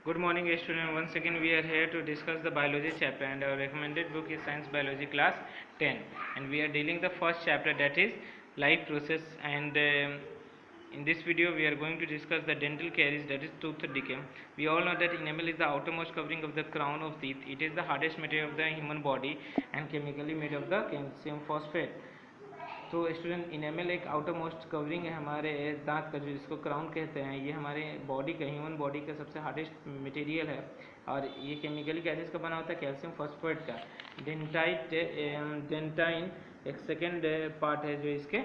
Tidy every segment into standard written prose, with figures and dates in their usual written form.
Good morning, students. Once again, we are here to discuss the biology chapter, and our recommended book is Science Biology Class 10. And we are dealing the first chapter, that is life process. And in this video, we are going to discuss the dental caries, that is tooth decay. We all know that enamel is the outermost covering of the crown of teeth. It is the hardest material of the human body and chemically made of the calcium phosphate. तो student enamel एक outer most covering है हमारे दांत का, जो जिसको crown कहते हैं। ये हमारे बॉडी का, ह्यूमन बॉडी का सबसे हार्डेस्ट मटेरियल है और ये केमिकली कैसे का बना होता है, कैल्शियम फॉस्फेट का। डेंटाइन एक सेकेंड पार्ट है जो इसके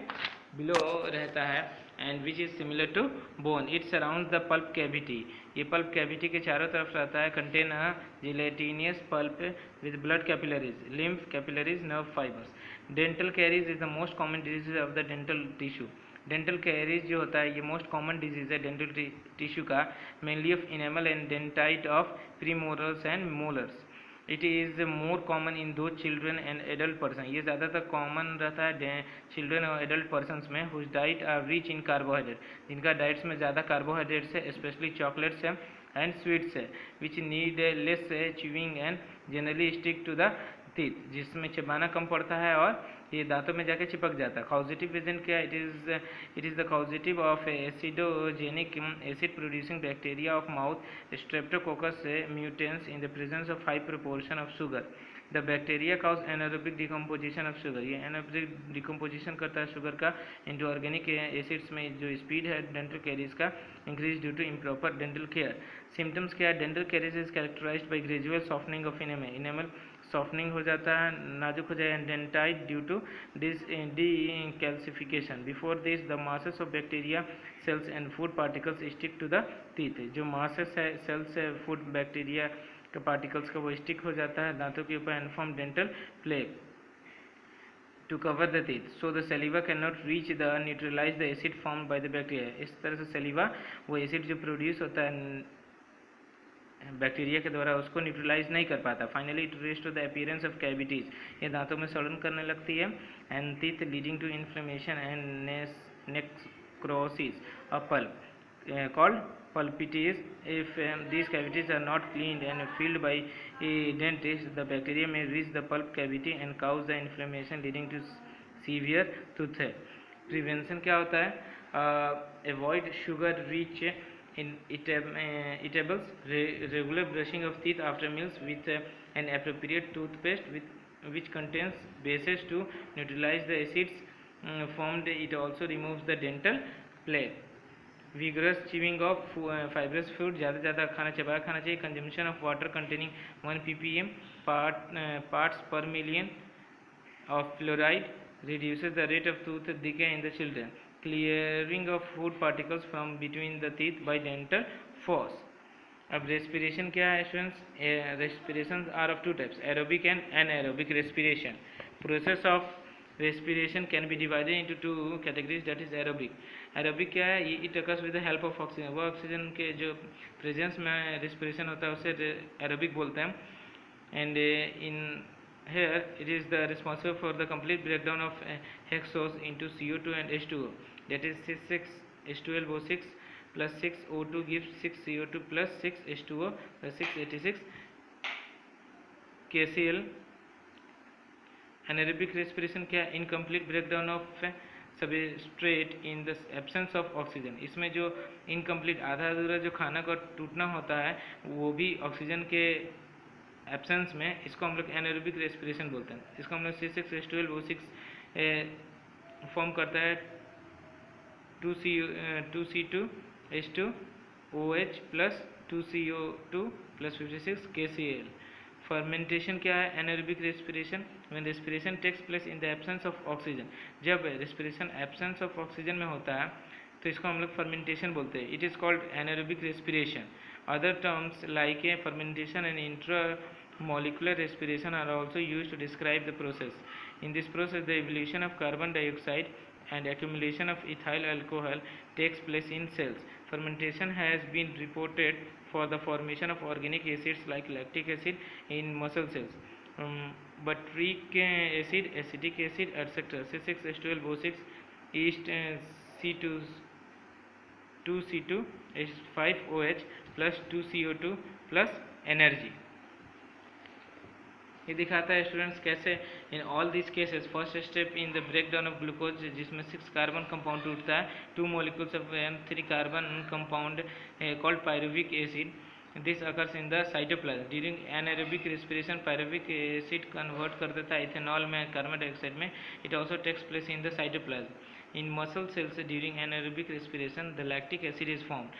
बिलो रहता है and which is similar to bone. It surround the pulp cavity. ये पल्प कैविटी के चारों तरफ रहता है। Contain gelatinous pulp with blood capillaries, lymph capillaries, nerve fibres. Dental caries is the most common disease of the dental tissue. Dental caries जो होता है ये मोस्ट कॉमन डिजीज है डेंटल टिश्यू का, mainly of enamel and dentine of premolars and molars. It is more common in those children and adult person. ये ज़्यादातर common रहता है चिल्ड्रन और एडल्ट पर्सनस में। Whose diet are rich in carbohydrate, जिनका diets में ज़्यादा कार्बोहाइड्रेट्स है, स्पेशली चॉकलेट्स है एंड स्वीट्स है, which need less chewing and generally stick to the teeth, जिसमें चबाना कम पड़ता है और ये दांतों में जाके चिपक जाता है। कॉजेटिव एजेंट क्या? It is the causative of acidogenic acid producing bacteria of mouth streptococcus mutans in the presence of high proportion of sugar. The bacteria cause anaerobic decomposition of sugar. ये एनारोबिक डिकम्पोजिशन करता है sugar का into organic acids में। जो speed है dental caries का increase due to improper dental care. Symptoms क्या है? Dental caries is characterized by gradual softening of enamel. Enamel softening हो जाता है, नाजुक हो जाए, dentine due to decalcification. Before this the masses of bacteria cells and food particles stick to the teeth. जो masses है, सेल्स है, food bacteria का पार्टिकल्स का, वो स्टिक हो जाता है दांतों के ऊपर and form dental plague to cover the teeth, so the saliva cannot reach the neutralize the acid formed by the bacteria। इस तरह से सलीवा वो एसिड जो प्रोड्यूस होता है बैक्टीरिया के द्वारा उसको न्यूट्रलाइज नहीं कर पाता। Finally it rest to the appearance of cavities. ये दांतों में सड़न करने लगती है and teeth leading to inflammation and necrosis of pulp called pulpitis। If these cavities are not cleaned and filled by a dentist, the bacteria may reach the pulp cavity and cause the inflammation leading to severe tooth। Prevention क्या होता है? Avoid sugar rich in eatables, regular brushing of teeth after meals with an appropriate toothpaste which contains bases to neutralize the acids formed। It also removes the dental plaque। vigorous chewing of fibrous food, ज़्यादा ज़्यादा खाना चबाया खाना चाहिए। consumption of water containing 1 ppm parts per million of fluoride reduces the rate of tooth decay in the children। clearing of food particles from between the teeth by dental floss। अब respiration क्या है students? Respiration are of two types, aerobic and anaerobic respiration. Process of respiration can be divided into two categories, that is aerobic। aerobic क्या है? it occurs with the help of oxygen। वो oxygen के जो presence में respiration होता है उसे aerobic बोलते हैं। and in here it is the responsible for the complete breakdown of hexose into CO2 and H2O, that is 6 H12O6 plus 6 O2 gives 6 CO2 plus 6 H2O plus 686 KCl। Anaerobic respiration क्या है? Incomplete breakdown of substrate in the absence of oxygen. इसमें जो incomplete आधा अधूरा जो खाना का टूटना होता है वो भी ऑक्सीजन के एब्सेंस में, इसको हम लोग एनारोबिक रेस्पिरेशन बोलते हैं। इसको हम लोग C6H12O6 फॉर्म करता है 2C2H2OH plus 2CO2 plus 56 KCl। Fermentation क्या है? Anaerobic respiration when respiration takes place in the absence of oxygen. जब रेस्पिरेशन एब्सेंस ऑफ ऑक्सीजन में होता है तो इसको हम लोग फर्मेंटेशन बोलते हैं। It is called anaerobic respiration. Other terms like a fermentation and intramolecular respiration are also used to describe the process। In this process, the evolution of carbon dioxide and accumulation of ethyl alcohol takes place in cells। Fermentation has been reported for the formation of organic acids like lactic acid in muscle cells, butyric acid, acetic acid, etc। C6H12O6 East C2 2C2H5OH plus 2CO2 plus energy. ये दिखाता है students कैसे in all this cases first step in the breakdown of glucose जिसमें 6 carbon compound टूटता है, 2 molecules of 3 carbon compound called pyruvic acid. This occurs in the cytoplasm during anaerobic respiration. Pyruvic acid convert कर देता है ethanol में carbon dioxide में. It also takes place in the cytoplasm. In muscle cells during anaerobic respiration the lactic acid is formed.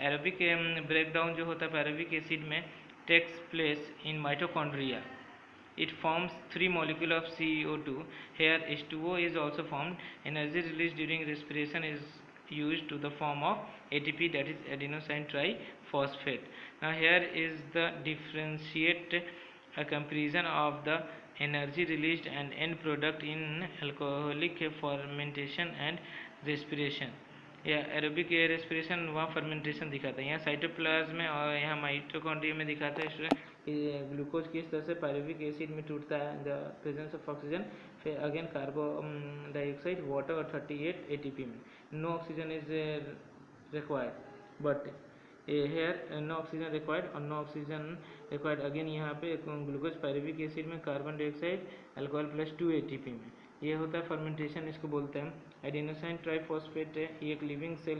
Aerobic breakdown जो होता है pyruvic acid में takes place in mitochondria. It forms 3 molecules of CO2. Here H2O is also formed. Energy released during respiration is used to the form of ATP, that is adenosine triphosphate. Now here is the differentiate comparison of the energy released and end product in alcoholic fermentation and respiration. या aerobic respiration वहाँ fermentation दिखाता है, यहाँ cytoplasm में और यहाँ mitochondria में दिखाता है स्टूडेंट ग्लूकोज किस तरह से पायरुविक एसिड में टूटता है द प्रेजेंस ऑफ ऑक्सीजन. फिर अगेन कार्बन डाइऑक्साइड वाटर और 38 ATP में. No oxygen is required but here no oxygen required और नो ऑक्सीजन रिक्वायर्ड अगेन यहाँ पे ग्लूकोज पायरुविक एसिड में carbon dioxide alcohol plus 2 ATP में. ये होता है फर्मेंटेशन, इसको बोलते हैं. एडेनोसाइन ट्राइफॉस्फेट है, ये एक लिविंग सेल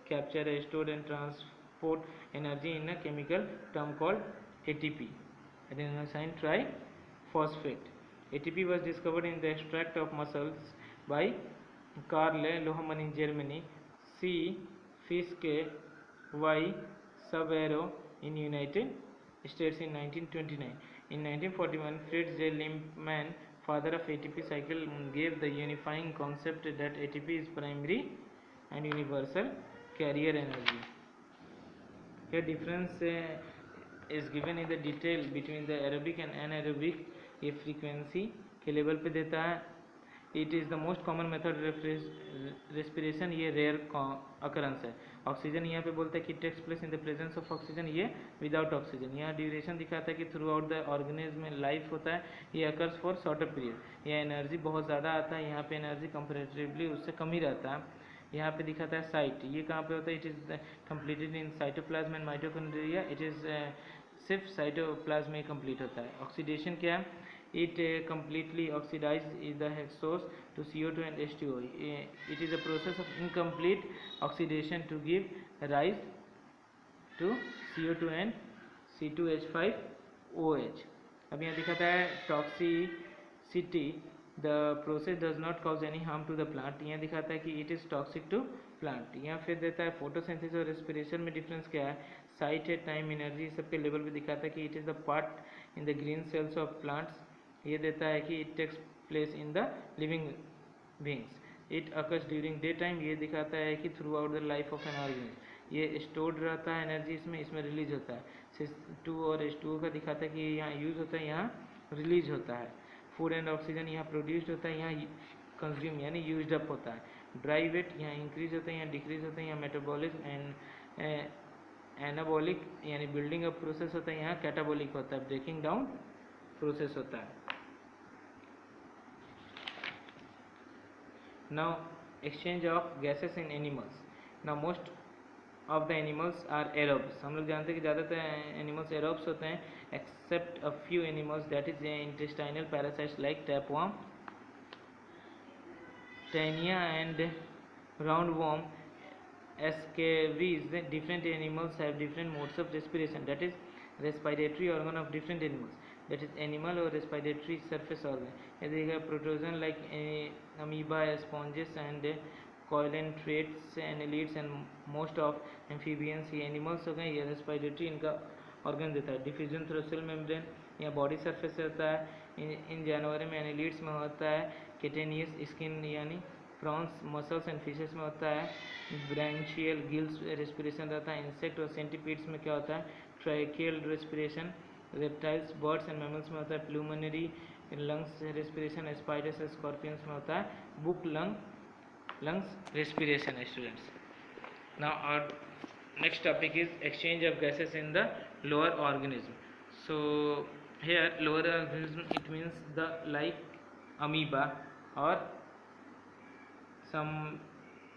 कैप्चर है store and transport energy in a chemical term called ATP. Adenosine triphosphate. ATP was discovered in the extract of mussels by Karl Lohmann in Germany, C. Fiske, Y. Savero in United States in 1929. In 1941, Fritz J. Lippmann, father of ATP cycle, gave the unifying concept that ATP is primary and universal carrier energy. Here difference is given in the detail between the aerobic and anaerobic. ये frequency के level पे देता है. It is the most common method respiration, ये rare occurrence है. ऑक्सीजन यहाँ पे बोलता है कि takes place in the presence of oxygen, ये विदाउट ऑक्सीजन. यहाँ ड्यूरेशन दिखाता है कि थ्रू आउट द ऑर्गेनिज्म में लाइफ होता है, ये अकर्स फॉर शॉर्टर पीरियड. यह एनर्जी बहुत ज़्यादा आता है, यहाँ पे एनर्जी कंपेरेटिवली उससे कम ही रहता है. यहाँ पे दिखाता है साइट, ये कहाँ पे होता है. It is completed in cytoplasm and mitochondria. It is सिर्फ साइटोप्लाज्म में कंप्लीट होता है. ऑक्सीडेशन क्या है? It completely oxidizes the hexose to CO2 and H2O. It is a process of incomplete oxidation to give rise to CO2 and C2H5OH. अब यहाँ दिखाता है toxicity. The process does not cause any harm to the plant. यहाँ दिखाता है कि it is toxic to plant. यहाँ फिर देता है photosynthesis और respiration में difference क्या है. Site है, time, energy सबके लेवल पे दिखाता है कि it is the part in the green cells of plants. ये देता है कि it takes place in the living beings. It occurs during day time. ये दिखाता है कि throughout the life of an organism ये स्टोर्ड रहता है एनर्जी, इसमें रिलीज होता है. CO2 और H2O का दिखाता है कि यहाँ यूज होता है, यहाँ रिलीज होता है. फूड एंड ऑक्सीजन यहाँ प्रोड्यूस्ड होता है, यहाँ कंज्यूम यानी यूज्ड अप होता है. ड्राई वेट यहाँ इंक्रीज होता है, यहाँ डिक्रीज होता है. यहाँ मेटाबॉलिज्म एंड एनाबॉलिक यानी बिल्डिंग अप प्रोसेस होता है, यहाँ कैटाबॉलिक होता है, ब्रेकिंग डाउन प्रोसेस होता है. Now exchange of gases in animals. Now most of the animals are aerobes. हम लोग जानते हैं कि ज़्यादातर एनिमल्स एरोब्स होते हैं, except a few animals that is intestinal parasites like tapeworm, taenia and roundworm, scabies. Different animals have different modes of respiration, that is respiratory organ of different animals, that is animal or respiratory surface organ. यदि प्रोटोजन like amoeba, sponges and coelentrates, annelids and most of amphibians ये animals हो गए. ये respiratory इनका organ देता है. Diffusion through cell membrane या body surface होता है. इन जानवरों में एनेलिड्स में होता है. केटेनियस स्किन यानी प्रॉन्स, मसल्स एंड फिशेस में होता है. ब्रांचियल गिल्स रेस्पिरेशन रहता है. इंसेक्ट और सेंटीपीड्स में क्या होता है? Tracheal respiration. Reptiles, birds and mammals में होता है प्लूमनरी लंग्स रेस्पिरेशन. स्पाइडर्स और स्कॉर्पियंस में होता है book lungs respiration. Students, now our next topic is exchange of gases in the lower organism. So here lower organism it means the like amoeba और some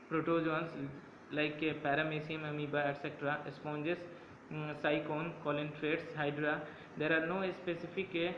protozoans like paramecium, amoeba, etc., sponges, cycone, colintrates, hydra. There are no specific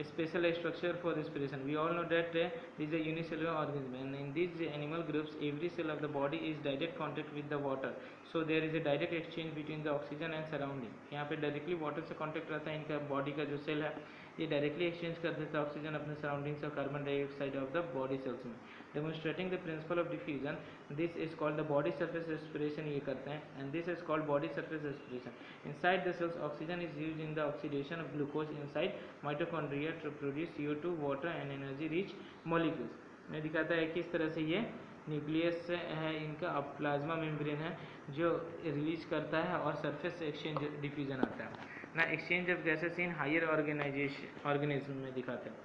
special structure for respiration. We all know that this is a unicellular organism, and in these animal groups, every cell of the body is direct contact with the water. So there is a direct exchange between the oxygen and surrounding. यहाँ पे directly water से contact रहता है, इनका body का जो cell है ये डायरेक्टली एक्सचेंज कर देता है ऑक्सीजन अपने सराउंडिंग्स और carbon dioxide of the body cells में, demonstrating the principle of diffusion. This is called the body surface respiration ये करते हैं, and this is called body surface respiration. Inside the cells oxygen is used in the oxidation of glucose inside mitochondria to produce CO2, water and energy rich molecules. मैं दिखाता है किस तरह से ये न्यूक्लियस है इनका, अब प्लाज्मा मेम्ब्रेन है जो रिलीज करता है और सरफेस एक्सचेंज डिफ्यूजन आता है ना. Exchange of gases in higher organism में दिखाते हैं.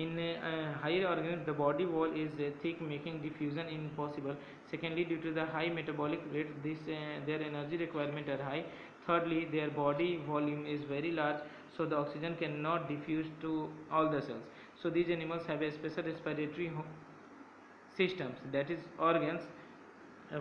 In higher organisms, the body wall is thick, making diffusion impossible. Secondly, due to the high metabolic rate, their energy requirement are high. Thirdly, their body volume is very large, so the oxygen cannot diffuse to all the cells. So these animals have a special respiratory systems, that is organs,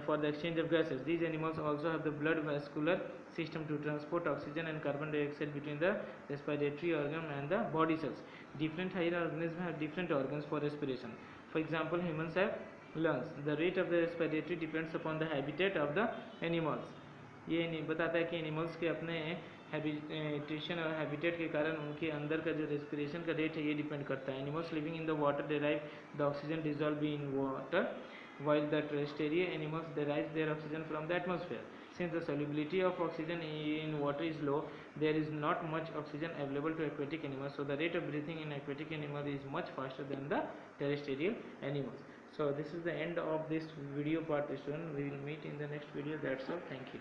for the exchange of gases. These animals also have the blood vascular system to transport oxygen and carbon dioxide between the respiratory organ and the body cells. Different higher organisms have different organs for respiration. For example, humans have lungs. The rate of the respiratory depends upon the habitat of the animals. ये नहीं बताता है कि animals के अपने habitation और habitat के कारण उनके अंदर का जो रेस्पिरेशन का रेट है ये डिपेंड करता है. Animals living in the water derive the oxygen dissolve in water, while the terrestrial animals derive their oxygen from the atmosphere. Since the solubility of oxygen in water is low, there is not much oxygen available to aquatic animals, so the rate of breathing in aquatic animals is much faster than the terrestrial animals. So this is the end of this video part, student. We will meet in the next video. That's all. Thank you.